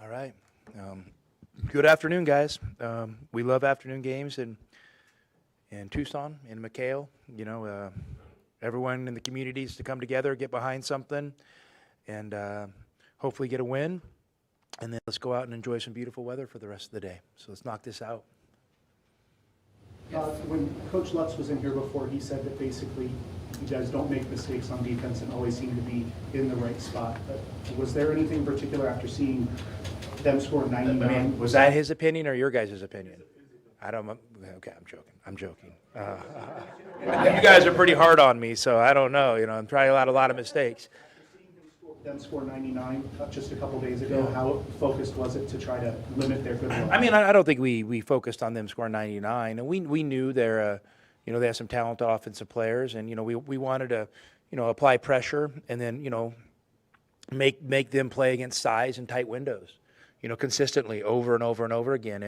All right. Good afternoon, guys. We love afternoon games in Tucson, in McKale. You know, everyone in the communities to come together, get behind something, and hopefully get a win. And then let's go out and enjoy some beautiful weather for the rest of the day. So let's knock this out. When Coach Lutz was in here before, he said that basically you guys don't make mistakes on defense and always seem to be in the right spot. But was there anything in particular after seeing them score 99? I mean, was that his opinion or your guys' opinion? I don't. Okay, I'm joking. You guys are pretty hard on me, so I don't know. You know, I'm trying a lot of mistakes. Them score 99 just a couple days ago. Yeah. How focused was it to try to limit their good luck? I mean, I don't think we focused on them scoring 99, and we knew they're you know, they have some talented offensive players, and you know we wanted to, you know, apply pressure and then, you know, make them play against size and tight windows, you know, consistently over and over and over again.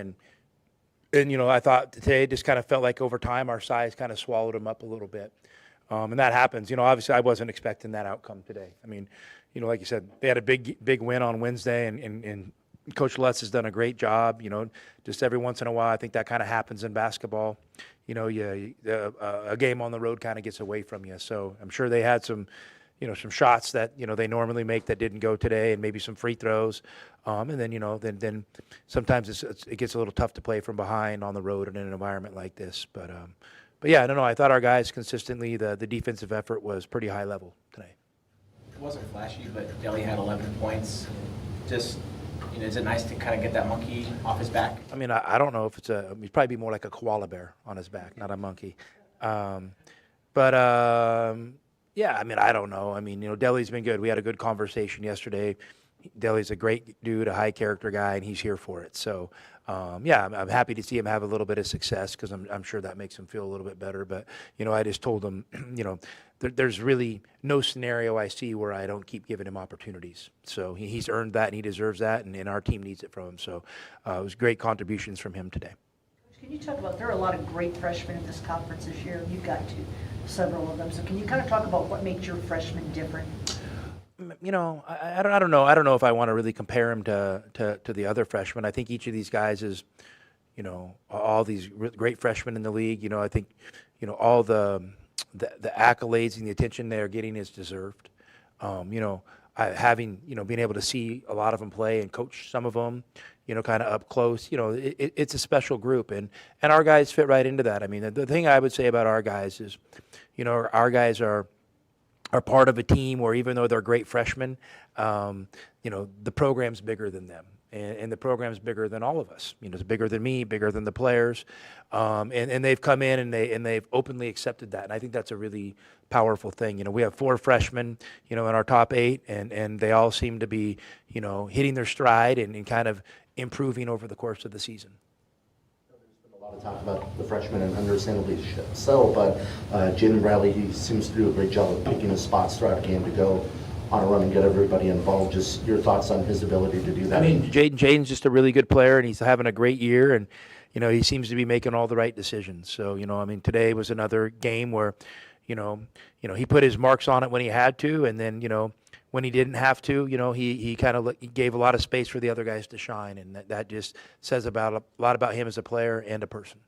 And you know, I thought today just kind of felt like over time our size kind of swallowed them up a little bit, and that happens. You know, obviously I wasn't expecting that outcome today. I mean, you know, like you said, they had a big win on Wednesday, and Coach Lutz has done a great job. You know, just every once in a while, I think that kind of happens in basketball. You know, a game on the road kind of gets away from you. So I'm sure they had some, you know, some shots that, you know, they normally make that didn't go today, and maybe some free throws. And then, you know, then sometimes it gets a little tough to play from behind on the road in an environment like this. But yeah, no, I thought our guys consistently, the defensive effort was pretty high level today. It wasn't flashy, but Delhi had 11 points. Just, you know, is it nice to kind of get that monkey off his back? I mean, I don't know if it'd probably be more like a koala bear on his back, not a monkey. Yeah, I mean, I don't know. I mean, you know, Delhi's been good. We had a good conversation yesterday. Delhi's a great dude, a high character guy, and he's here for it. So, yeah, I'm happy to see him have a little bit of success because I'm sure that makes him feel a little bit better. But, you know, I just told him, you know, there's really no scenario I see where I don't keep giving him opportunities. So he's earned that and he deserves that, and our team needs it from him. So it was great contributions from him today. Can you talk about, there are a lot of great freshmen in this conference this year. You've got several of them. So can you kind of talk about what makes your freshmen different? You know, I don't know. I don't know if I want to really compare him to the other freshmen. I think each of these guys is, you know, all these great freshmen in the league. You know, I think, you know, all the accolades and the attention they are getting is deserved. You know, being able to see a lot of them play and coach some of them, you know, kind of up close. You know, it's a special group, and our guys fit right into that. I mean, the thing I would say about our guys is, you know, our guys are part of a team where even though they're great freshmen, you know, the program's bigger than them. And the program's bigger than all of us. You know, it's bigger than me, bigger than the players. And they've come in and they've openly accepted that. And I think that's a really powerful thing. You know, we have 4 freshmen, you know, in our top 8, and they all seem to be, you know, hitting their stride and kind of improving over the course of the season. A lot of talk about the freshmen, and understandably so, but Jaden Bradley, he seems to do a great job of picking his spots throughout a game to go on a run and get everybody involved. Just your thoughts on his ability to do that? I mean, Jaden's just a really good player, and he's having a great year, and, you know, he seems to be making all the right decisions. So, you know, I mean, today was another game where, you know, he put his marks on it when he had to, and then, you know, when he didn't have to, you know, he kind of gave a lot of space for the other guys to shine, and that just says a lot about him as a player and a person.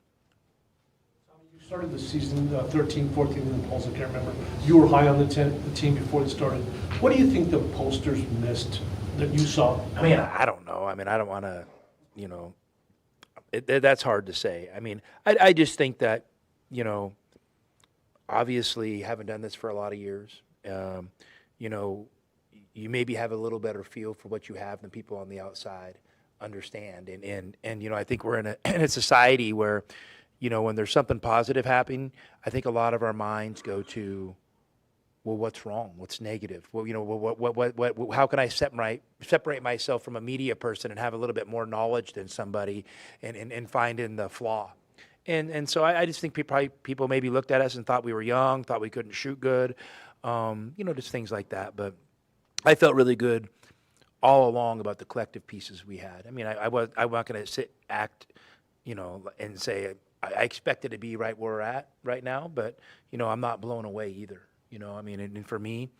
You started the season 13, 14 in the polls, I can't remember. You were high on the team before it started. What do you think the pollsters missed that you saw? I mean, I don't know. I mean, I don't want to, you know, that's hard to say. I mean, I just think that, you know, obviously haven't done this for a lot of years. You know, you maybe have a little better feel for what you have than people on the outside understand. And you know, I think we're in a society where, you know, when there's something positive happening, I think a lot of our minds go to, well, what's wrong? What's negative? Well, you know, what how can I separate myself from a media person and have a little bit more knowledge than somebody and find in the flaw? And so I just think people maybe looked at us and thought we were young, thought we couldn't shoot good, you know, just things like that. But I felt really good all along about the collective pieces we had. I mean, I'm not going to act, you know, and say I expect it to be right where we're at right now, but, you know, I'm not blown away either. You know, I mean, and for me,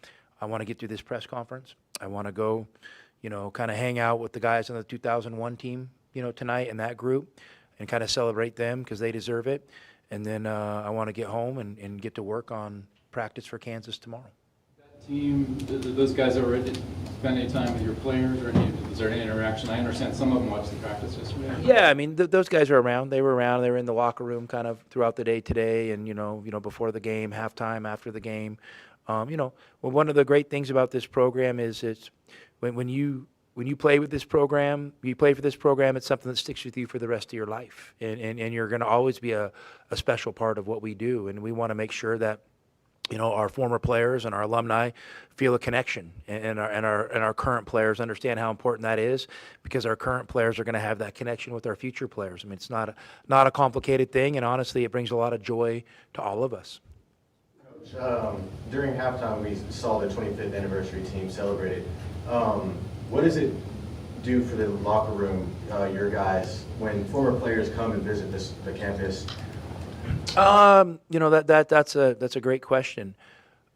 I want to get through this press conference. I want to go, kind of hang out with the guys on the 2001 team, tonight in that group and kind of celebrate them because they deserve it. And then I want to get home and get to work on practice for Kansas tomorrow. Team, those guys already spend any time with your players or is there any interaction? I understand some of them watched the practice yesterday. Yeah, I mean, those guys are around. They were around. They were in the locker room kind of throughout the day today and, before the game, halftime, after the game. Well, one of the great things about this program is it's when you play with this program, you play for this program, it's something that sticks with you for the rest of your life. And you're going to always be a special part of what we do. And we want to make sure that our former players and our alumni feel a connection, and our current players understand how important that is, because our current players are going to have that connection with our future players. I mean, it's not a complicated thing, and honestly, it brings a lot of joy to all of us. Coach, during halftime, we saw the 25th anniversary team celebrated. What does it do for the locker room, your guys, when former players come and visit the campus? That's a great question.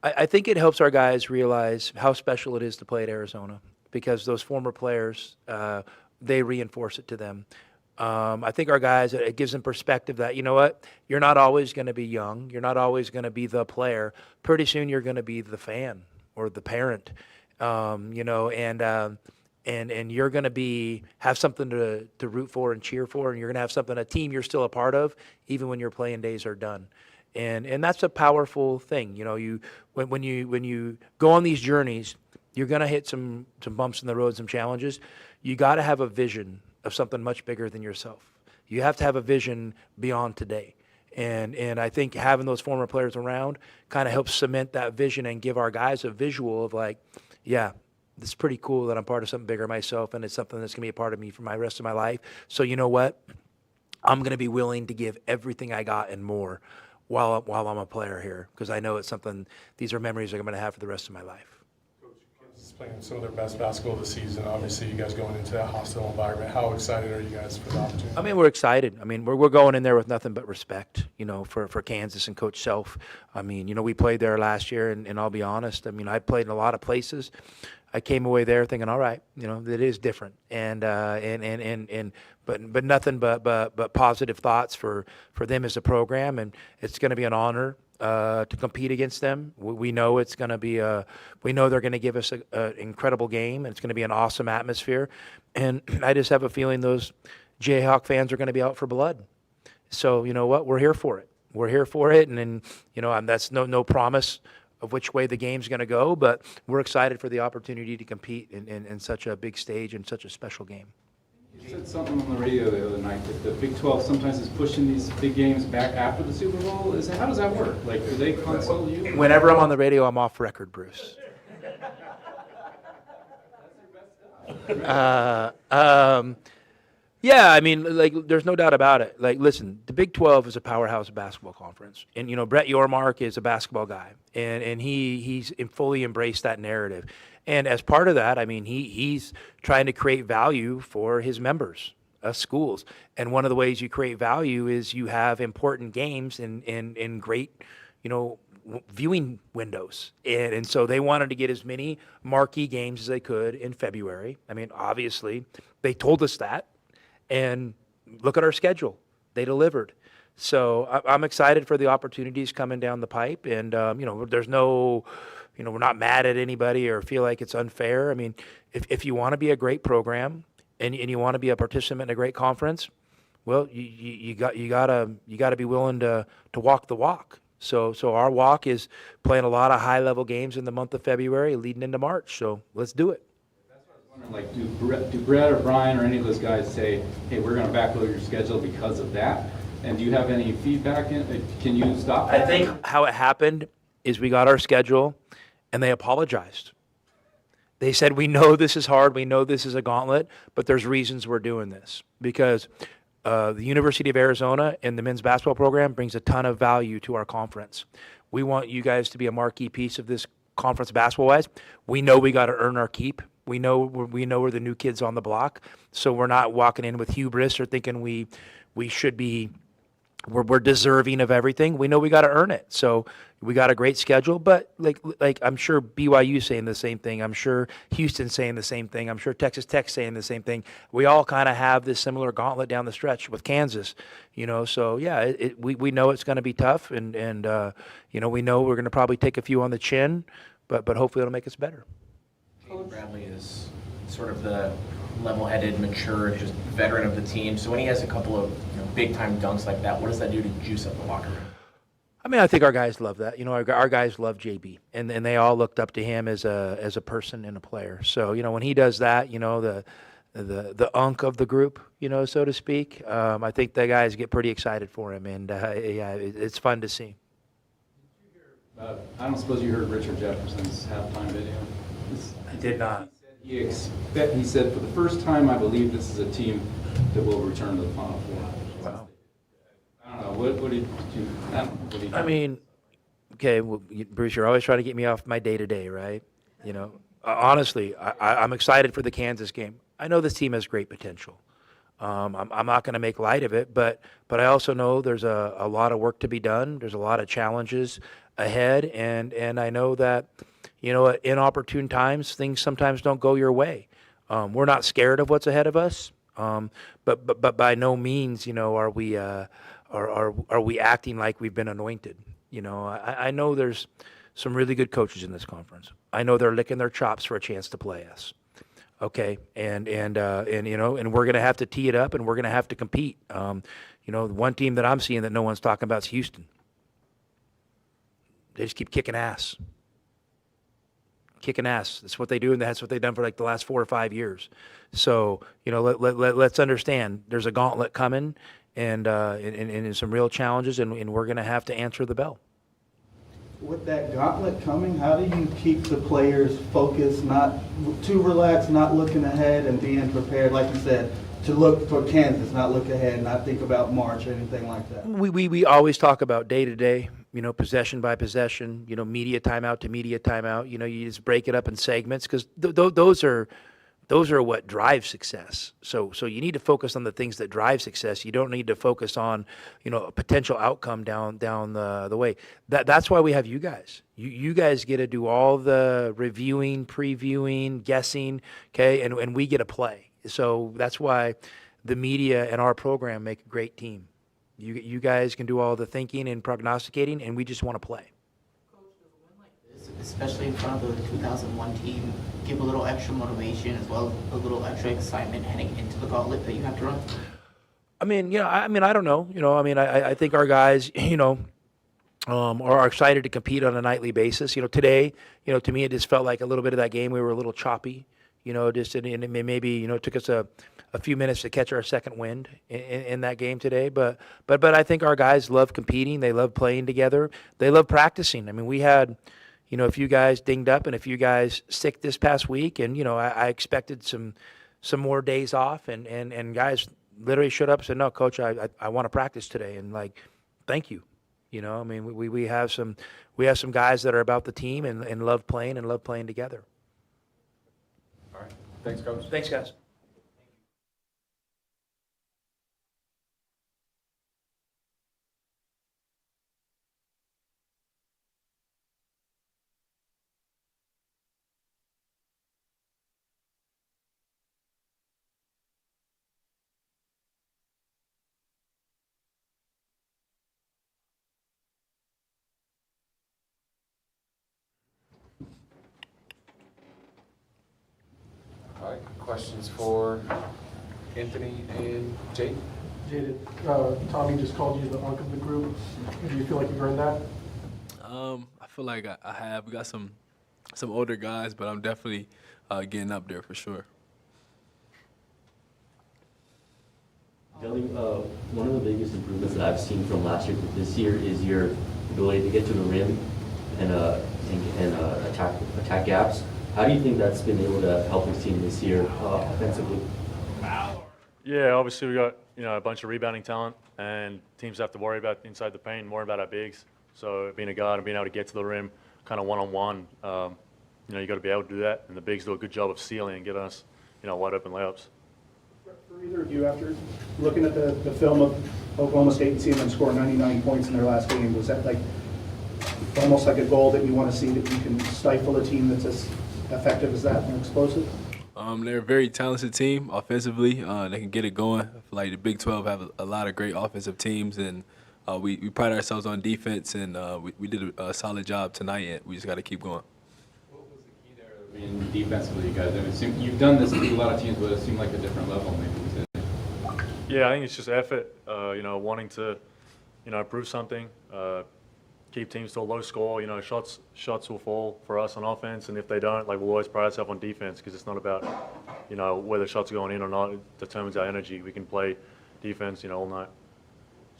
I think it helps our guys realize how special it is to play at Arizona, because those former players, they reinforce it to them. I think our guys, it gives them perspective that, you're not always going to be young. You're not always going to be the player. Pretty soon you're going to be the fan or the parent, and you're going to have something to root for and cheer for, and you're going to have something, a team you're still a part of, even when your playing days are done. And that's a powerful thing. When you go on these journeys, you're going to hit some bumps in the road, some challenges. You got to have a vision of something much bigger than yourself. You have to have a vision beyond today. And I think having those former players around kind of helps cement that vision and give our guys a visual of like, yeah, it's pretty cool that I'm part of something bigger myself, and it's something that's going to be a part of me for my rest of my life. So you know what? I'm going to be willing to give everything I got and more while I'm a player here, because I know it's something, these are memories I'm going to have for the rest of my life. Coach, Kansas is playing some of their best basketball of the season. Obviously, you guys going into that hostile environment. How excited are you guys for the opportunity? I mean, we're excited. I mean, we're going in there with nothing but respect, for Kansas and Coach Self. I mean, we played there last year, and I'll be honest. I mean, I played in a lot of places. I came away there thinking, all right, it is different, but nothing but positive thoughts for them as a program, and it's going to be an honor to compete against them. We know it's going to be we know they're going to give us an incredible game, and it's going to be an awesome atmosphere, and I just have a feeling those Jayhawk fans are going to be out for blood. So you know what, we're here for it. We're here for it, and then that's no promise of which way the game's going to go, but we're excited for the opportunity to compete in such a big stage and such a special game. You said something on the radio the other night that the Big 12 sometimes is pushing these big games back after the Super Bowl. How does that work? Like, do they console you? Whenever I'm on the radio, I'm off record, Bruce. Yeah, I mean, there's no doubt about it. Listen, the Big 12 is a powerhouse basketball conference. And, Brett Yormark is a basketball guy. And he's fully embraced that narrative. And as part of that, I mean, he's trying to create value for his members, schools. And one of the ways you create value is you have important games in great, viewing windows. And so they wanted to get as many marquee games as they could in February. I mean, obviously, they told us that. And look at our schedule. They delivered. So I'm excited for the opportunities coming down the pipe. And, there's no, we're not mad at anybody or feel like it's unfair. I mean, if you want to be a great program and you want to be a participant in a great conference, well, you gotta be willing to walk the walk. So our walk is playing a lot of high-level games in the month of February leading into March. So let's do it. Like, do Brett or Brian or any of those guys say, hey, we're going to backload your schedule because of that? And do you have any feedback? Can you stop that? I think how it happened is we got our schedule, and they apologized. They said, we know this is hard, we know this is a gauntlet, but there's reasons we're doing this. Because the University of Arizona and the men's basketball program brings a ton of value to our conference. We want you guys to be a marquee piece of this conference basketball-wise. We know we got to earn our keep. We know we're the new kids on the block, so we're not walking in with hubris or thinking we should be, we're deserving of everything. We know we got to earn it. So we got a great schedule, but like I'm sure BYU saying the same thing. I'm sure Houston saying the same thing. I'm sure Texas Tech saying the same thing. We all kind of have this similar gauntlet down the stretch with Kansas, So yeah, we know it's going to be tough, and we know we're going to probably take a few on the chin, but hopefully it'll make us better. Jaden Bradley is sort of the level-headed, mature, just veteran of the team. So when he has a couple of big-time dunks like that, what does that do to juice up the locker room? I mean, I think our guys love that. Our guys love JB, and they all looked up to him as a person and a player. So when he does that, the unk of the group, so to speak. I think the guys get pretty excited for him, and yeah, it's fun to see. I don't suppose you heard Richard Jefferson's halftime video. I did not. He said, for the first time, I believe this is a team that will return to the Final Four. Wow. I don't know. What did you? I mean, okay, well, Bruce, you're always trying to get me off my day-to-day, right? Honestly, I'm excited for the Kansas game. I know this team has great potential. I'm not going to make light of it, but I also know there's a lot of work to be done. There's a lot of challenges ahead, and I know that, at inopportune times, things sometimes don't go your way. We're not scared of what's ahead of us, but by no means, are we acting like we've been anointed. I know there's some really good coaches in this conference. I know they're licking their chops for a chance to play us. Okay, and we're going to have to tee it up, and we're going to have to compete. The one team that I'm seeing that no one's talking about is Houston. They just keep kicking ass. Kicking ass. That's what they do, and that's what they've done for like the last 4 or 5 years. So let's understand there's a gauntlet coming, and some real challenges, and we're going to have to answer the bell. With that gauntlet coming, how do you keep the players focused, not too relaxed, not looking ahead, and being prepared, like you said, to look for Kansas, not look ahead, not think about March or anything like that? We always talk about day to day, possession by possession, media timeout to media timeout. You just break it up in segments, because those are what drive success. So you need to focus on the things that drive success. You don't need to focus on, a potential outcome down the way. That's why we have you guys. You guys get to do all the reviewing, previewing, guessing, okay, and we get to play. So that's why the media and our program make a great team. You guys can do all the thinking and prognosticating, and we just want to play. Especially in front of the 2001 team, give a little extra motivation as well as a little extra excitement heading into the gauntlet that you have to run? I don't know. I think our guys, are excited to compete on a nightly basis. Today, to me, it just felt like a little bit of that game. We were a little choppy, and it maybe, it took us a few minutes to catch our second wind in that game today. But I think our guys love competing. They love playing together. They love practicing. We had, a few guys dinged up and a few guys sick this past week, and I expected some more days off, and guys literally showed up and said, "No, coach, I want to practice today," and thank you. We have some guys that are about the team and love playing together. All right. Thanks, Coach. Thanks, guys. All right. Questions for Anthony and Jaden? Jaden, Tommy just called you the unk of the group. Do you feel like you've earned that? I feel like I have. We got some older guys, but I'm definitely getting up there for sure. Jelly, one of the biggest improvements that I've seen from last year to this year is your ability to get to the rim and attack gaps. How do you think that's been able to help your team this year offensively? Yeah, obviously we got a bunch of rebounding talent, and teams have to worry about inside the paint more about our bigs. So being a guard and being able to get to the rim, kind of one-on-one, you got to be able to do that, and the bigs do a good job of sealing and getting us, wide open layups. For For either of you, after looking at the film of Oklahoma State and seeing them score 99 points in their last game, was that like almost like a goal that you want to see, that you can stifle a team that's as effective as that and explosive? They're a very talented team offensively. They can get it going. I feel like the Big 12 have a lot of great offensive teams, and we pride ourselves on defense, and we did a solid job tonight, and we just got to keep going. What was the key there? I mean, defensively, you guys, I mean, you've done this with a lot of teams, but it seemed like a different level maybe. Yeah, I think it's just effort, wanting to, improve something, keep teams to a low score. Shots will fall for us on offense, and if they don't, we'll always pride ourselves on defense, because it's not about, whether shots are going in or not. It determines our energy. We can play defense, all night.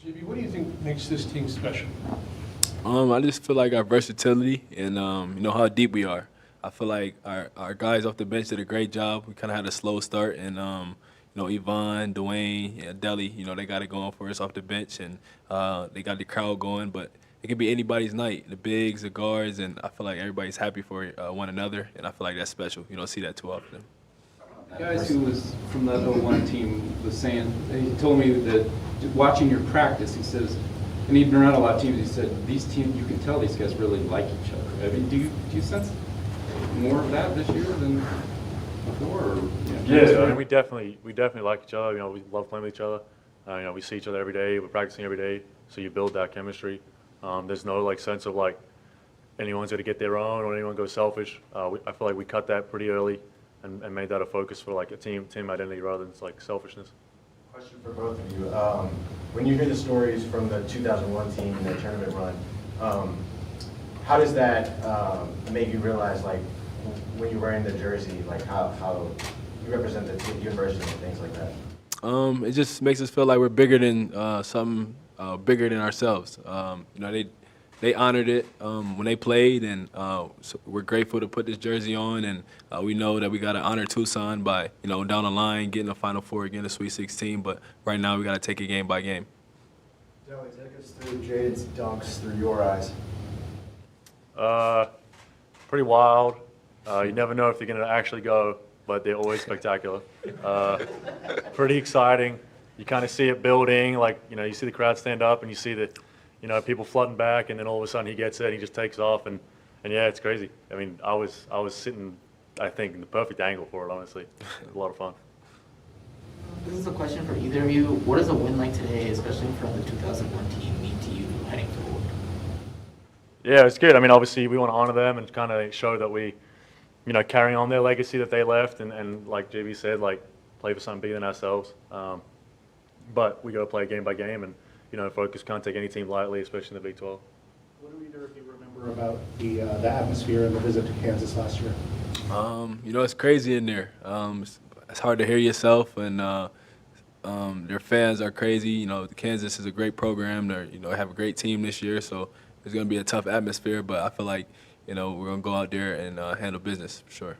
JB, what do you think makes this team special? I just feel like our versatility and how deep we are. I feel like our guys off the bench did a great job. We kind of had a slow start, and Yvonne, Dwayne, Deli, they got it going for us off the bench, and they got the crowd going. But it could be anybody's night, the bigs, the guards, and I feel like everybody's happy for one another, and I feel like that's special. You don't see that too often. The guys who was from that 01 team was saying, he told me that watching your practice, he says, and he'd been around a lot of teams, he said, these teams, you can tell these guys really like each other. I mean, do you sense more of that this year than before? Or, yeah, I mean, we definitely like each other. We love playing with each other. We see each other every day. We're practicing every day, so you build that chemistry. There's no sense of anyone's going to get their own or anyone goes selfish. I feel like we cut that pretty early and made that a focus for a team identity rather than selfishness. Question for both of you. When you hear the stories from the 2001 team and their tournament run, how does that make you realize, when you're wearing the jersey, how you represent the university and things like that? It just makes us feel like we're bigger than something bigger than ourselves. They honored it when they played, and so we're grateful to put this jersey on, and we know that we got to honor Tucson by down the line, getting the Final Four, getting the Sweet 16. But right now we got to take it game by game. Deli, take us through Jaden's dunks through your eyes. Pretty wild. You never know if they're going to actually go, but they're always spectacular. Pretty exciting. You kind of see it building, you see the crowd stand up and you see the, people flooding back, and then all of a sudden he gets it and he just takes off, and yeah, it's crazy. I mean, I was sitting, I think, in the perfect angle for it, honestly. It was a lot of fun. This is a question for either of you. What does a win like today, especially in front of the 2001 team, mean to you heading forward? Yeah, it's good. I mean, obviously we want to honor them and kind of show that we, carry on their legacy that they left, and like JB said, play for something bigger than ourselves. But we got to play game by game, and focus. Can't take any team lightly, especially in the Big 12. What do either of you remember about the atmosphere and the visit to Kansas last year? It's crazy in there. It's hard to hear yourself, and their fans are crazy. Kansas is a great program. They have a great team this year, so it's going to be a tough atmosphere. But I feel like we're going to go out there and handle business for sure.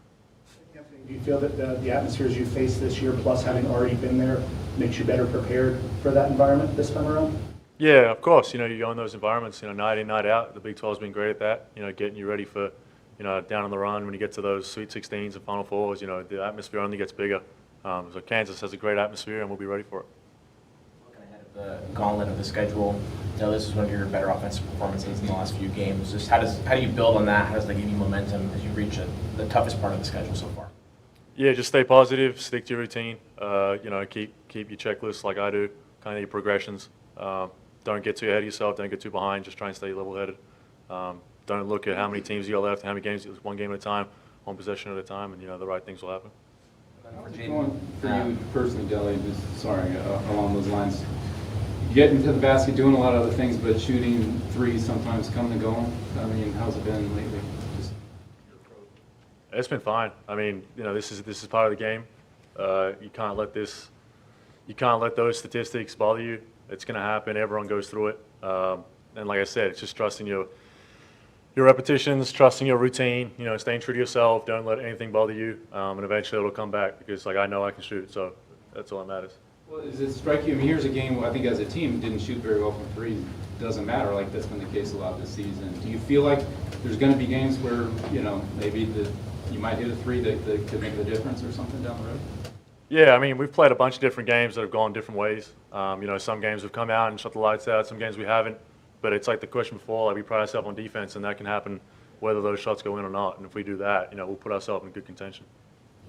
Anthony, do you feel that the atmospheres you faced this year, plus having already been there, makes you better prepared for that environment this time around? Yeah, of course. You go in those environments, night in, night out. The Big 12's been great at that. Getting you ready for, down on the run when you get to those Sweet 16s and Final Fours. The atmosphere only gets bigger. So Kansas has a great atmosphere, and we'll be ready for it. Looking ahead of the gauntlet of the schedule, this is one of your better offensive performances in the last few games. Just how do you build on that? How does that give you momentum as you reach the toughest part of the schedule so far? Yeah, just stay positive, stick to your routine. Keep your checklist like I do, kind of your progressions. Don't get too ahead of yourself. Don't get too behind. Just try and stay level-headed. Don't look at how many teams you got left, how many games. It's one game at a time, one possession at a time, and the right things will happen. Going for you personally, Deli, along those lines. Getting to the basket, doing a lot of other things, but shooting threes sometimes coming and going. I mean, how's it been lately? It's been fine. I mean, this is part of the game. You can't let those statistics bother you. It's going to happen. Everyone goes through it. And like I said, it's just trusting your repetitions, trusting your routine. Staying true to yourself. Don't let anything bother you. And eventually it'll come back, because I know I can shoot. So that's all that matters. Well, does it strike you? I mean, here's a game I think as a team didn't shoot very well from threes. Doesn't matter. That's been the case a lot this season. Do you feel like there's going to be games where maybe you might hit a three that could make the difference or something down the road? Yeah, I mean, we've played a bunch of different games that have gone different ways. You know, some games have come out and shut the lights out, some games we haven't. But it's like the question before, like we pride ourselves on defense, and that can happen whether those shots go in or not. And if we do that, you know, we'll put ourselves in good contention.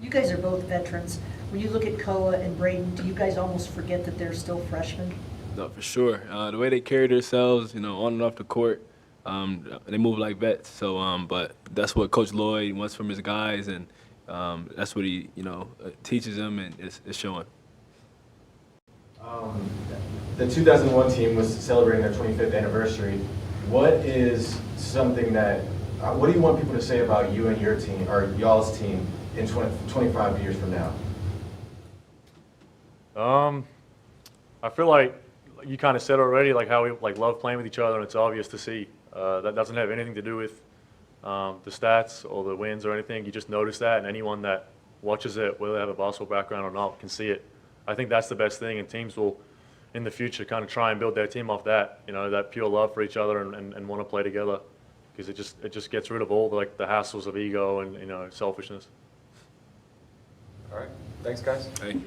You guys are both veterans. When you look at Koa and Braden, do you guys almost forget that they're still freshmen? No, for sure. The way they carry themselves, you know, on and off the court, they move like vets. So, but that's what Coach Lloyd wants from his guys, and that's what he, you know, teaches them, and it's showing. The 2001 team was celebrating their 25th anniversary. What is something that, what do you want people to say about you and your team, or y'all's team, in 25 years from now? I feel like you kind of said already, like how we like love playing with each other, and it's obvious to see. That doesn't have anything to do with the stats or the wins or anything. You just notice that, and anyone that watches it, whether they have a basketball background or not, can see it. I think that's the best thing, and teams will, in the future, kind of try and build their team off that. You know, that pure love for each other and want to play together, because it just gets rid of all the hassles of ego and, you know, selfishness. All right. Thanks, guys. Hey.